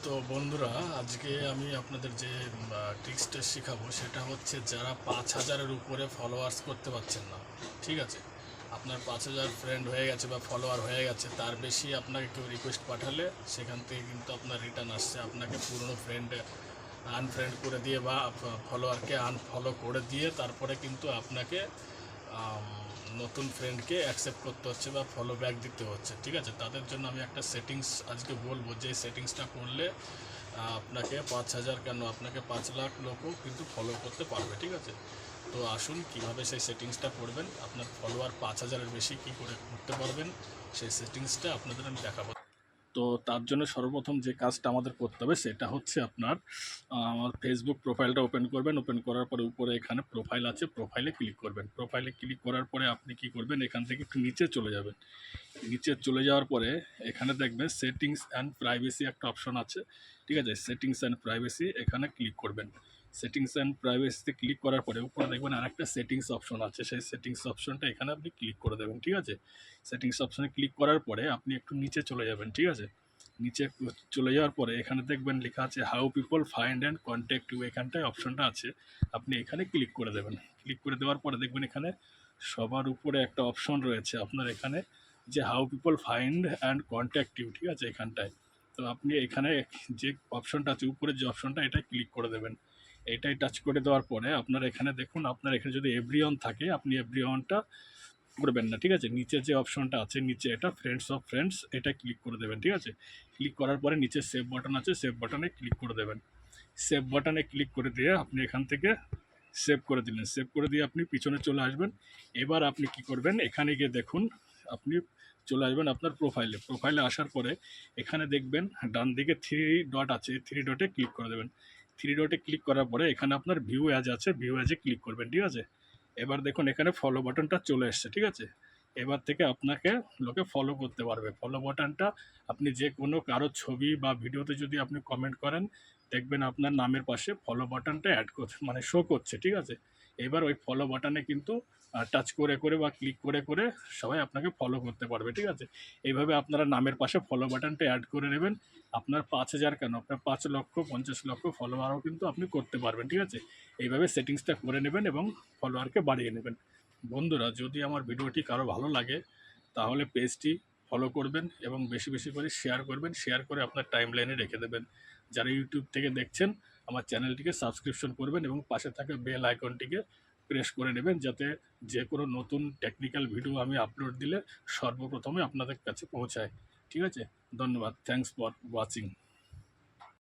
তো বন্ধুরা, আজকে আমি আপনাদের যে ট্রিক্সটা শেখাবো সেটা হচ্ছে যারা 5,000-এর উপরে ফলোয়ার্স করতে পারছেন না। ঠিক আছে, আপনার 5,000 ফ্রেন্ড হয়ে গেছে বা ফলোয়ার হয়ে গেছে, তার বেশি আপনাকে কেউ রিকোয়েস্ট পাঠালে সেখান থেকে কিন্তু আপনার রিটার্ন আসছে। আপনাকে পুরনো ফ্রেন্ড আনফ্রেন্ড করে দিয়ে বা ফলোয়ারকে আনফলো করে দিয়ে তারপরে কিন্তু আপনাকে নতুন ফ্রেন্ডকে অ্যাকসেপ্ট করতে হচ্ছে বা ফলো ব্যাক দিতে হচ্ছে। ঠিক আছে, তাদের জন্য আমি একটা সেটিংস আজকে বলবো, যে সেটিংসটা করলে আপনাকে 5,000 কেন, আপনাকে 5,00,000 লোকও কিন্তু ফলো করতে পারবে। ঠিক আছে, তো আসুন কীভাবে সেই সেটিংসটা করবেন, আপনার ফলোয়ার 5,000-এর বেশি কী করে করতে পারবেন, সেই সেটিংসটা আপনাদের আমি দেখাবো। তো তার জন্য সর্বপ্রথম যে কাজটা আমাদের করতে হবে সেটা হচ্ছে আপনার আমার ফেসবুক প্রোফাইলটা ওপেন করবেন। ওপেন করার পরে উপরে এখানে প্রোফাইল আছে, প্রোফাইলে ক্লিক করবেন। প্রোফাইলে ক্লিক করার পরে আপনি কি করবেন, এখান থেকে একটু নিচে চলে যাবেন। নিচে চলে যাওয়ার পরে এখানে দেখবেন সেটিংস অ্যান্ড প্রাইভেসি একটা অপশন আছে। ঠিক আছে, সেটিংস অ্যান্ড প্রাইভেসি এখানে ক্লিক করবেন। সেটিংস অ্যান্ড প্রাইভেসিতে ক্লিক করার পরে উপরে দেখবেন আরেকটা সেটিংস অপশন আছে, সেই সেটিংস অপশনটা এখানে আপনি ক্লিক করে দেবেন। ঠিক আছে, সেটিংস অপশনে ক্লিক করার পরে আপনি একটু নিচে চলে যাবেন। ঠিক আছে, নিচে চলে যাওয়ার পরে এখানে দেখবেন লেখা আছে how people find and contact you, এখানটায় অপশনটা আছে, আপনি এখানে ক্লিক করে দেবেন। ক্লিক করে দেওয়ার পরে দেখবেন এখানে সবার উপরে একটা অপশন রয়েছে আপনার এখানে, যে how people find and contact you. ঠিক আছে, এখানটায় তো আপনি এখানে যে অপশনটা আছে উপরে যে অপশনটা, এটা ক্লিক করে দেবেন। এটাই টাচ করে দেওয়ার পরে আপনার এখানে দেখুন, আপনার এখানে যদি এভরিওয়ান থাকে আপনি এভরিওয়ানটা করবেন না। ঠিক আছে, নিচে যে অপশনটা আছে নিচে, এটা ফ্রেন্ডস অফ ফ্রেন্ডস, এটা ক্লিক করে দেবেন। ঠিক আছে, ক্লিক করার পরে নিচে সেভ বাটন আছে, সেভ বাটনে ক্লিক করে দেবেন। সেভ বাটনে ক্লিক করে দিয়ে আপনি এখান থেকে সেভ করে দিলেন। সেভ করে দিয়ে আপনি পিছনে চলে আসবেন। এবার আপনি কি করবেন, এখানে গিয়ে দেখুন, আপনি চলে আসবেন আপনার প্রোফাইলে। প্রোফাইলে আসার পরে এখানে দেখবেন ডান দিকে থ্রি ডট আছে, থ্রি ডটে ক্লিক করে দেবেন। থ্রি ডটে ক্লিক করার পরে এখানে আপনার ভিউ অ্যাজ আছে, ভিউ অ্যাজে ক্লিক করবেন। ঠিক আছে, এবার দেখুন এখানে ফলো বাটনটা চলে এসছে। ঠিক আছে, এবার থেকে আপনাকে লোকে ফলো করতে পারবে। ফলো বাটনটা আপনি যে কোনো কারো ছবি বা ভিডিওতে যদি আপনি কমেন্ট করেন, দেখবেন আপনার নামের পাশে ফলো বাটনটা অ্যাড করছে, মানে শো করছে। ঠিক আছে, এবার ওই ফলো বাটনে কিন্তু টাচ করে করে বা ক্লিক করে করে সবাই আপনাকে ফলো করতে পারবে। ঠিক আছে, এইভাবে আপনারা নামের পাশে ফলো বাটনটা অ্যাড করে নেবেন। আপনার 5,000 কেন, আপনার 5,00,000 50,00,000 ফলোয়ারও কিন্তু আপনি করতে পারবেন। ঠিক আছে, এইভাবে সেটিংসটা করে নেবেন এবং ফলোয়ারকে বাড়িয়ে নেবেন। বন্ধুরা, যদি আমার ভিডিওটি কারো ভালো লাগে তাহলে পেজটি ফলো করবেন এবং বেশি বেশি করে শেয়ার করবেন। শেয়ার করে আপনার টাইম লাইনে রেখে দেবেন। যারা ইউটিউব থেকে দেখছেন আমার চ্যানেলটিকে সাবস্ক্রিপশন করবেন এবং পাশে থাকা বেল আইকনটিকে প্রেস করে নেবেন, যাতে যে কোনো নতুন টেকনিক্যাল ভিডিও আমি আপলোড দিলে সর্বপ্রথমে আপনাদের কাছে পৌঁছায়। ঠিক আছে, ধন্যবাদ, থ্যাংকস ফর ওয়াচিং।